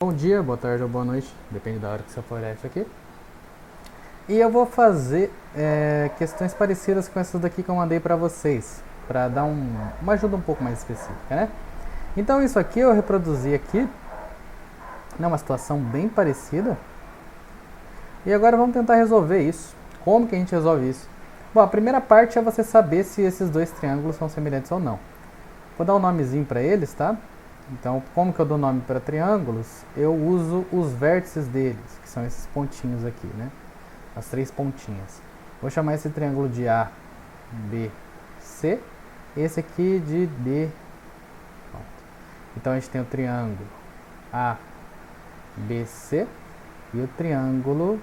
Bom dia, boa tarde ou boa noite, depende da hora que você for olhar isso aqui. E eu vou fazer questões parecidas com essas daqui que eu mandei para vocês, para dar uma ajuda um pouco mais específica, né? Então isso aqui eu reproduzi aqui, uma situação bem parecida. E agora vamos tentar resolver isso. Como que a gente resolve isso? Bom, a primeira parte é você saber se esses dois triângulos são semelhantes ou não. Vou dar um nomezinho para eles, tá? Então, como que eu dou nome para triângulos? Eu uso os vértices deles, que são esses pontinhos aqui, né? As três pontinhas. Vou chamar esse triângulo de A, B, C. Esse aqui de D. Pronto. Então, a gente tem o triângulo A, B, C e o triângulo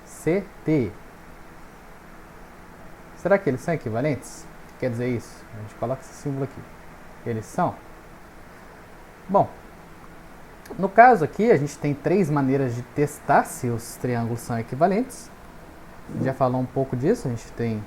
CT. Será que eles são equivalentes? O que quer dizer isso? A gente coloca esse símbolo aqui. Eles são? Bom, no caso aqui a gente tem três maneiras de testar se os triângulos são equivalentes. Já falou um pouco disso, a gente tem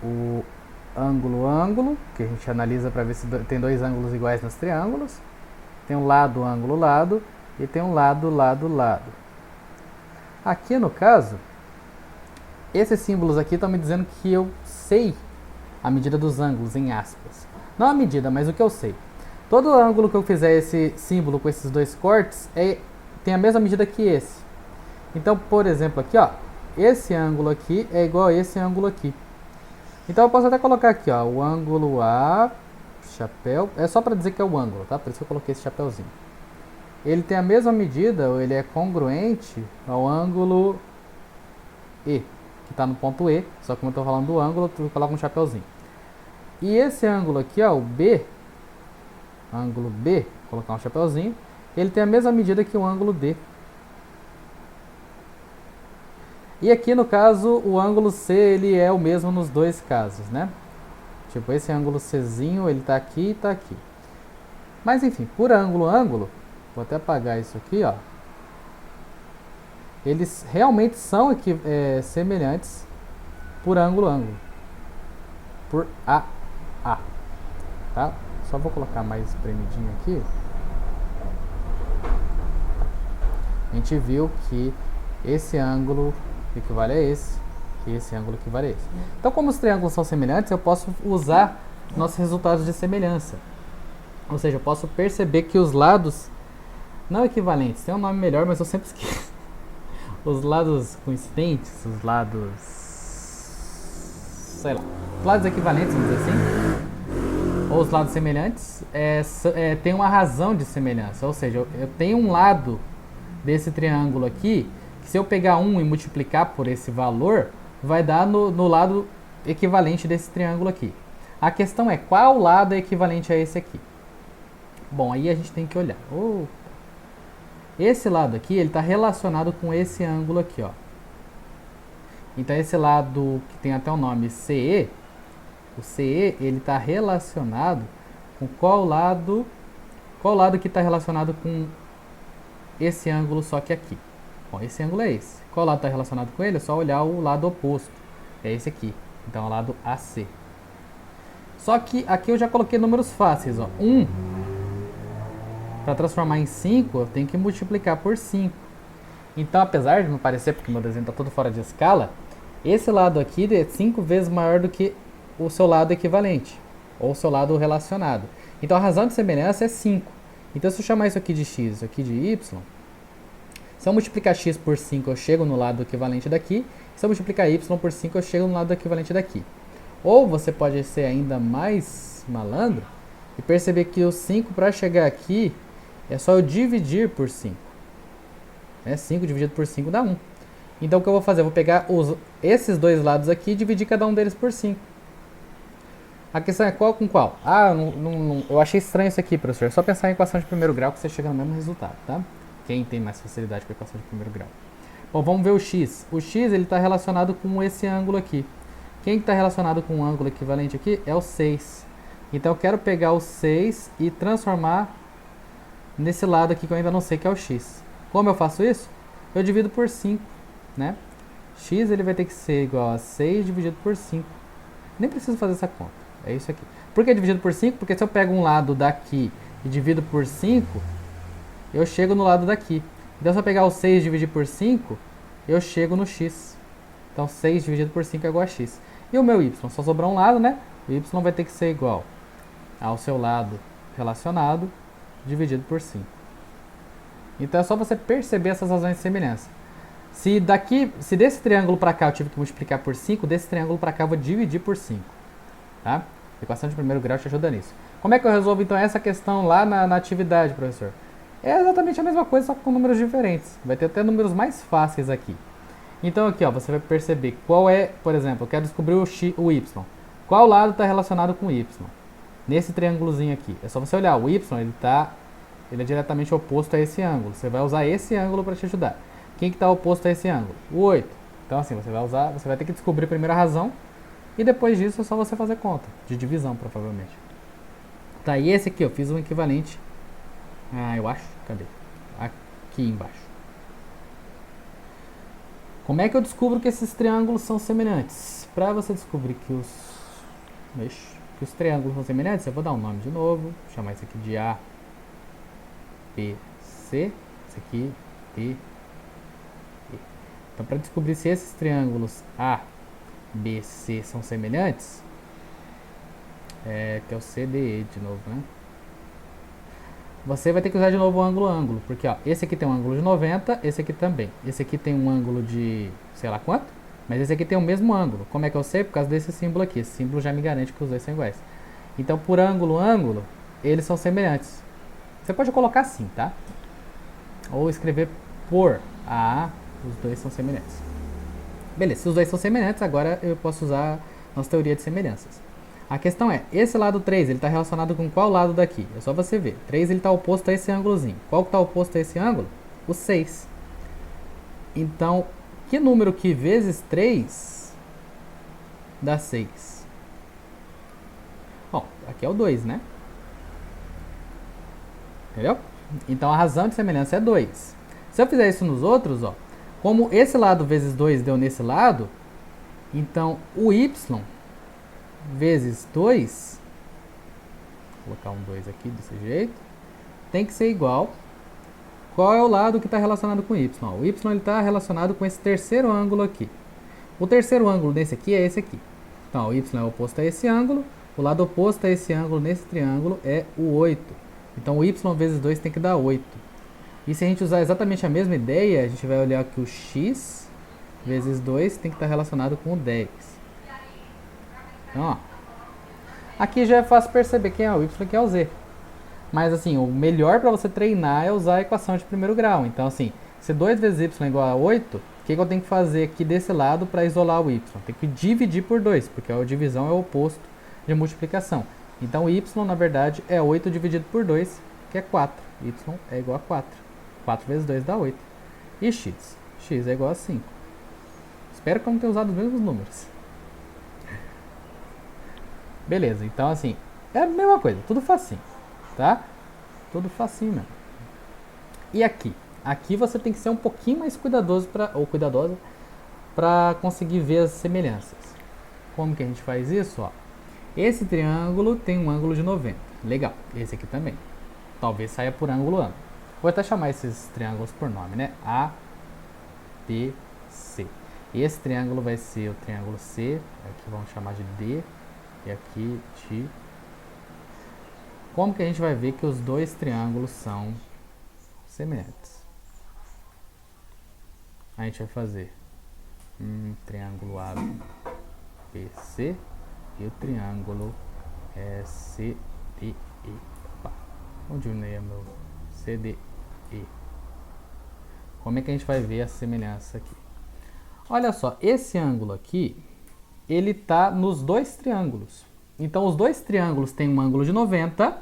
o ângulo, que a gente analisa para ver se tem dois ângulos iguais nos triângulos. Tem um lado, ângulo, lado, e tem um lado, lado, lado. Aqui no caso, esses símbolos aqui estão me dizendo que eu sei a medida dos ângulos, em aspas. Não a medida, mas o que eu sei. Todo ângulo que eu fizer esse símbolo com esses dois cortes tem a mesma medida que esse. Então, por exemplo, aqui, ó, esse ângulo aqui é igual a esse ângulo aqui. Então eu posso até colocar aqui, ó, o ângulo A, chapéu, é só para dizer que é o ângulo, tá? Por isso que eu coloquei esse chapéuzinho. Ele tem a mesma medida, ou ele é congruente ao ângulo E, que está no ponto E, só que como eu estou falando do ângulo, eu coloco um chapéuzinho. E esse ângulo aqui, ó, o B, ângulo B, vou colocar um chapéuzinho, ele tem a mesma medida que o ângulo D. E aqui no caso, o ângulo C, ele é o mesmo nos dois casos, né? Tipo, esse ângulo Czinho, ele tá aqui e tá aqui. Mas enfim, por ângulo, vou até apagar isso aqui, ó. Eles realmente são semelhantes por ângulo. Por A. Tá? Só vou colocar mais espremidinho aqui. A gente viu que esse ângulo equivale a esse, e esse ângulo equivale a esse. Então, como os triângulos são semelhantes, eu posso usar nossos resultados de semelhança. Ou seja, eu posso perceber que os lados não equivalentes, tem um nome melhor, mas eu sempre esqueço. Os lados coincidentes, os lados... sei lá. Os lados equivalentes, vamos dizer assim, ou os lados semelhantes, tem uma razão de semelhança. Ou seja, eu tenho um lado desse triângulo aqui, que se eu pegar um e multiplicar por esse valor, vai dar no lado equivalente desse triângulo aqui. A questão é qual lado é equivalente a esse aqui. Bom, aí a gente tem que olhar. Esse lado aqui, ele está relacionado com esse ângulo aqui, ó. Então esse lado que tem até o nome CE, o CE, ele está relacionado com qual lado que está relacionado com esse ângulo, só que aqui. Bom, esse ângulo é esse. Qual lado está relacionado com ele? É só olhar o lado oposto. É esse aqui. Então é o lado AC. Só que aqui eu já coloquei números fáceis, ó. 1, para transformar em 5, eu tenho que multiplicar por 5. Então, apesar de não parecer, porque meu desenho está todo fora de escala, esse lado aqui é 5 vezes maior do que o seu lado equivalente, ou o seu lado relacionado. Então, a razão de semelhança é 5. Então, se eu chamar isso aqui de x, isso aqui de y, se eu multiplicar x por 5, eu chego no lado equivalente daqui. Se eu multiplicar y por 5, eu chego no lado equivalente daqui. Ou você pode ser ainda mais malandro e perceber que o 5 para chegar aqui é só eu dividir por 5. 5 dividido por 5 dá 1. Então o que eu vou fazer? Eu vou pegar esses dois lados aqui e dividir cada um deles por 5. A questão é qual com qual? Eu achei estranho isso aqui, professor. É só pensar em equação de primeiro grau que você chega no mesmo resultado, tá? Quem tem mais facilidade com a equação de primeiro grau. Bom, vamos ver o x. O x está relacionado com esse ângulo aqui. Quem está relacionado com um ângulo equivalente aqui é o 6. Então eu quero pegar o 6 e transformar nesse lado aqui que eu ainda não sei que é o x. Como eu faço isso? Eu divido por 5, né? X ele vai ter que ser igual a 6 dividido por 5. Nem preciso fazer essa conta. É isso aqui. Por que dividido por 5? Porque se eu pego um lado daqui e divido por 5, eu chego no lado daqui. Então, se eu pegar o 6 e dividir por 5, eu chego no x. Então, 6 dividido por 5 é igual a x. E o meu y? Só sobrou um lado, né? O y vai ter que ser igual ao seu lado relacionado dividido por 5. Então, é só você perceber essas razões de semelhança. Se desse triângulo para cá eu tive que multiplicar por 5, desse triângulo para cá eu vou dividir por 5. Tá? A equação de primeiro grau te ajuda nisso. Como é que eu resolvo, então, essa questão lá na atividade, professor? É exatamente a mesma coisa, só com números diferentes. Vai ter até números mais fáceis aqui. Então, aqui, ó, você vai perceber qual é, por exemplo, eu quero descobrir o y. Qual lado está relacionado com o y? Nesse triângulozinho aqui. É só você olhar, o y ele é diretamente oposto a esse ângulo. Você vai usar esse ângulo para te ajudar. Quem que está oposto a esse ângulo? O 8. Então, assim, você vai ter que descobrir primeiro a razão e depois disso é só você fazer conta, de divisão, provavelmente. Tá, e esse aqui, eu fiz um equivalente. Eu acho. Cadê? Aqui embaixo. Como é que eu descubro que esses triângulos são semelhantes? Para você descobrir que os triângulos são semelhantes, eu vou dar um nome de novo. Vou chamar isso aqui de A, B, C. Esse aqui, D, E. Então, para descobrir se esses triângulos A, B, C são semelhantes, que é o CDE de novo, né? Você vai ter que usar de novo o ângulo, porque ó, esse aqui tem um ângulo de 90, esse aqui também. Esse aqui tem um ângulo de sei lá quanto, mas esse aqui tem o mesmo ângulo. Como é que eu sei? Por causa desse símbolo aqui. Esse símbolo já me garante que os dois são iguais. Então, por ângulo, eles são semelhantes. Você pode colocar assim, tá? Ou escrever por os dois são semelhantes. Beleza, se os dois são semelhantes, agora eu posso usar a nossa teoria de semelhanças. A questão é, esse lado 3, ele está relacionado com qual lado daqui? É só você ver. 3 ele está oposto a esse ângulozinho. Qual que está oposto a esse ângulo? O 6. Então, que número que vezes 3 dá 6? Bom, aqui é o 2, né? Entendeu? Então, a razão de semelhança é 2. Se eu fizer isso nos outros, ó, como esse lado vezes 2 deu nesse lado, então o y vezes 2, vou colocar um 2 aqui desse jeito, tem que ser igual. Qual é o lado que está relacionado com o y? O y está relacionado com esse terceiro ângulo aqui. O terceiro ângulo desse aqui é esse aqui. Então, o y é oposto a esse ângulo, o lado oposto a esse ângulo nesse triângulo é o 8. Então, o y vezes 2 tem que dar 8. E se a gente usar exatamente a mesma ideia, a gente vai olhar que o x vezes 2 tem que estar relacionado com o 10. Então, ó, aqui já é fácil perceber quem é o y e quem é o z. Mas, assim, o melhor para você treinar é usar a equação de primeiro grau. Então, assim, se 2 vezes y é igual a 8, o que eu tenho que fazer aqui desse lado para isolar o y? Tem que dividir por 2, porque a divisão é o oposto de multiplicação. Então, o y, na verdade, é 8 dividido por 2, que é 4. Y é igual a 4. 4 vezes 2 dá 8. E x? X é igual a 5. Espero que eu não tenha usado os mesmos números. Beleza, então assim, é a mesma coisa, tudo facinho, tá? Tudo facinho mesmo. E aqui? Aqui você tem que ser um pouquinho mais cuidadosa para conseguir ver as semelhanças. Como que a gente faz isso? Ó, esse triângulo tem um ângulo de 90. Legal, esse aqui também. Talvez saia por ângulo. Vou até chamar esses triângulos por nome, né? A, B, C. Esse triângulo vai ser o triângulo C, aqui vamos chamar de D, e aqui de... Como que a gente vai ver que os dois triângulos são semelhantes? A gente vai fazer um triângulo ABC e o triângulo CDE. Opa, onde unei meu CDE? Como é que a gente vai ver a semelhança aqui? Olha só, esse ângulo aqui, ele está nos dois triângulos. Então, os dois triângulos têm um ângulo de 90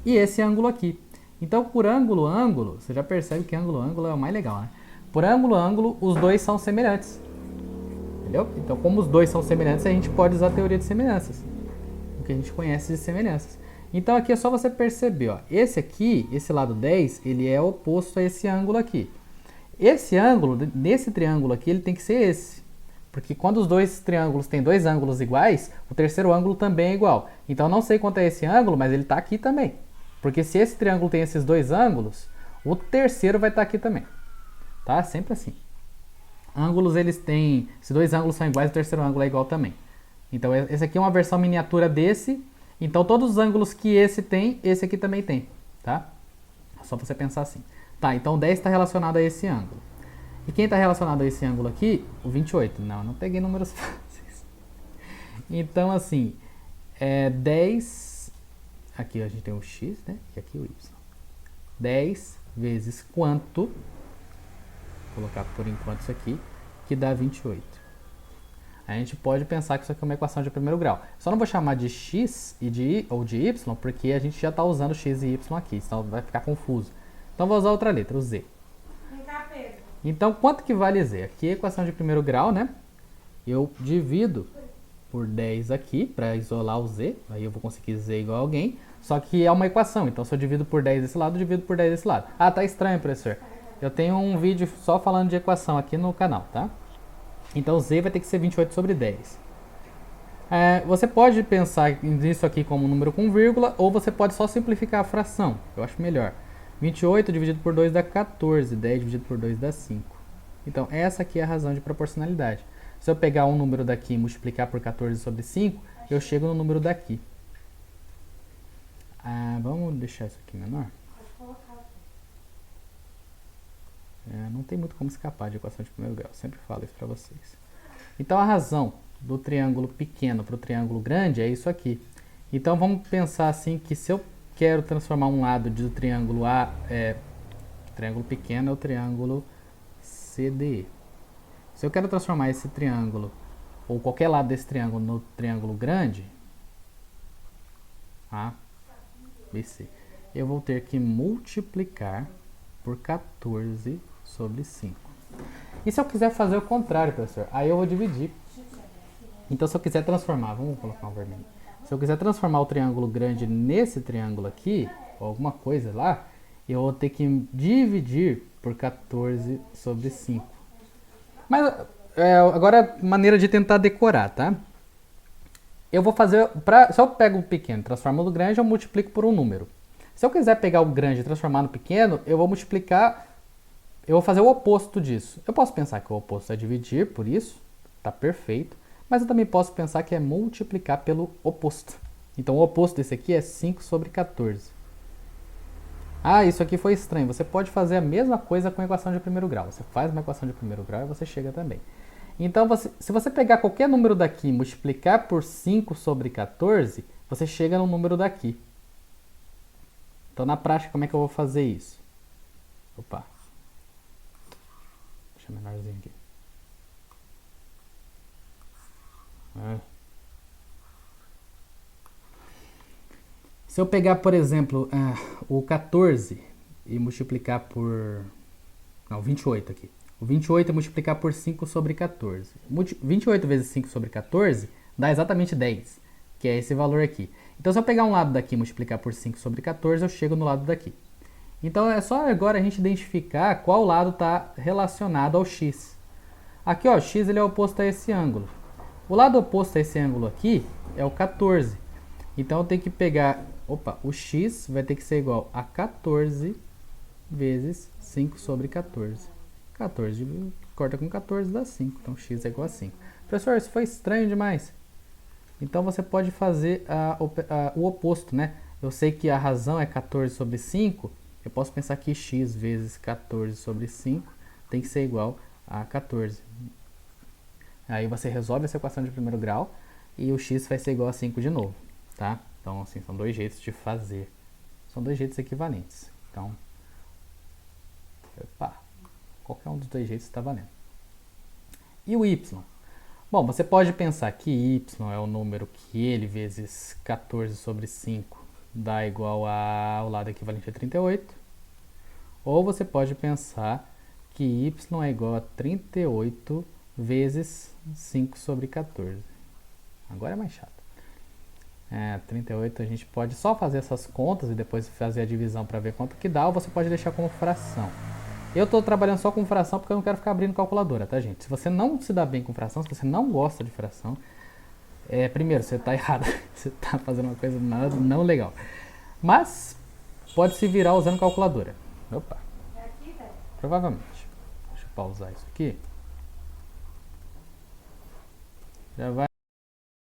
e esse ângulo aqui. Então, por ângulo, você já percebe que ângulo é o mais legal, né? Por ângulo, os dois são semelhantes. Entendeu? Então, como os dois são semelhantes, a gente pode usar a teoria de semelhanças. O que a gente conhece de semelhanças. Então, aqui é só você perceber, ó. Esse aqui, esse lado 10, ele é oposto a esse ângulo aqui. Esse ângulo, nesse triângulo aqui, ele tem que ser esse. Porque quando os dois triângulos têm dois ângulos iguais, o terceiro ângulo também é igual. Então, eu não sei quanto é esse ângulo, mas ele está aqui também. Porque se esse triângulo tem esses dois ângulos, O terceiro vai estar aqui também, tá? Sempre assim. Ângulos, eles têm... Se dois ângulos são iguais, o terceiro ângulo é igual também. Então, esse aqui é uma versão miniatura desse. Então, todos os ângulos que esse tem, esse aqui também tem, tá? É só você pensar assim. Tá, então o 10 está relacionado a esse ângulo. E quem está relacionado a esse ângulo aqui? O 28. Não, eu não peguei números fáceis. Então, assim, 10... Aqui a gente tem o x, né? E aqui o y. 10 vezes quanto... Vou colocar por enquanto isso aqui, que dá 28. A gente pode pensar que isso aqui é uma equação de primeiro grau. Só não vou chamar de x e de ou de y, porque a gente já está usando x e y aqui, senão vai ficar confuso. Então vou usar outra letra, o z. Então quanto que vale z? Aqui é equação de primeiro grau, né? Eu divido por 10 aqui, para isolar o z, aí eu vou conseguir z igual a alguém. Só que é uma equação, então se eu divido por 10 desse lado, eu divido por 10 desse lado. Ah, tá estranho, professor. Eu tenho um vídeo só falando de equação aqui no canal, tá? Então z vai ter que ser 28 sobre 10. Você pode pensar nisso aqui como um número com vírgula, ou você pode só simplificar a fração. Eu acho melhor. 28 dividido por 2 dá 14, 10 dividido por 2 dá 5. Então essa aqui é a razão de proporcionalidade. Se eu pegar um número daqui e multiplicar por 14 sobre 5, eu chego no número daqui. Vamos deixar isso aqui menor? Não tem muito como escapar de equação de primeiro grau, sempre falo isso para vocês. Então a razão do triângulo pequeno para o triângulo grande é isso aqui. Então vamos pensar assim que se eu quero transformar um lado do triângulo triângulo pequeno é o triângulo CDE. Se eu quero transformar esse triângulo, ou qualquer lado desse triângulo, no triângulo grande, ABC, eu vou ter que multiplicar por 14 sobre 5. E se eu quiser fazer o contrário, professor? Aí eu vou dividir. Então, se eu quiser transformar, vamos colocar um vermelho. Se eu quiser transformar o triângulo grande nesse triângulo aqui, ou alguma coisa lá, eu vou ter que dividir por 14 sobre 5. Mas agora é maneira de tentar decorar, tá? Eu vou fazer... se eu pego o pequeno e transformo no grande, eu multiplico por um número. Se eu quiser pegar o grande e transformar no pequeno, eu vou multiplicar... Eu vou fazer o oposto disso. Eu posso pensar que o oposto é dividir por isso, tá perfeito. Mas eu também posso pensar que é multiplicar pelo oposto. Então o oposto desse aqui é 5 sobre 14. Isso aqui foi estranho. Você pode fazer a mesma coisa com a equação de primeiro grau. Você faz uma equação de primeiro grau e você chega também. Então, se você pegar qualquer número daqui e multiplicar por 5 sobre 14, você chega no número daqui. Então, na prática, como é que eu vou fazer isso? Opa. Deixa menorzinho aqui. Se eu pegar, por exemplo, o 14 e multiplicar por... Não, 28 aqui. O 28 é multiplicar por 5 sobre 14. 28 vezes 5 sobre 14 dá exatamente 10, que é esse valor aqui. Então, se eu pegar um lado daqui e multiplicar por 5 sobre 14, eu chego no lado daqui. Então, é só agora a gente identificar qual lado está relacionado ao x. Aqui, ó, x ele é oposto a esse ângulo. O lado oposto a esse ângulo aqui é o 14. Então, eu tenho que pegar... o x vai ter que ser igual a 14 vezes 5 sobre 14. 14 corta com 14 dá 5. Então, x é igual a 5. Professor, isso foi estranho demais. Então, você pode fazer o oposto, né? Eu sei que a razão é 14 sobre 5. Eu posso pensar que x vezes 14 sobre 5 tem que ser igual a 14. Aí você resolve essa equação de primeiro grau e o x vai ser igual a 5 de novo, tá? Então, assim, são dois jeitos de fazer. São dois jeitos equivalentes. Então, qualquer um dos dois jeitos está valendo. E o y? Bom, você pode pensar que y é o número que ele vezes 14 sobre 5 dá igual ao lado equivalente a 38. Ou você pode pensar que y é igual a 38 vezes 5 sobre 14. Agora é mais chato. 38 a gente pode só fazer essas contas e depois fazer a divisão para ver quanto que dá, ou você pode deixar como fração. Eu estou trabalhando só com fração porque eu não quero ficar abrindo calculadora, tá, gente? Se você não se dá bem com fração, se você não gosta de fração, primeiro, você está errado. Você está fazendo uma coisa não legal. Mas pode se virar usando calculadora. Opa. Provavelmente. Deixa eu pausar isso aqui. Já vai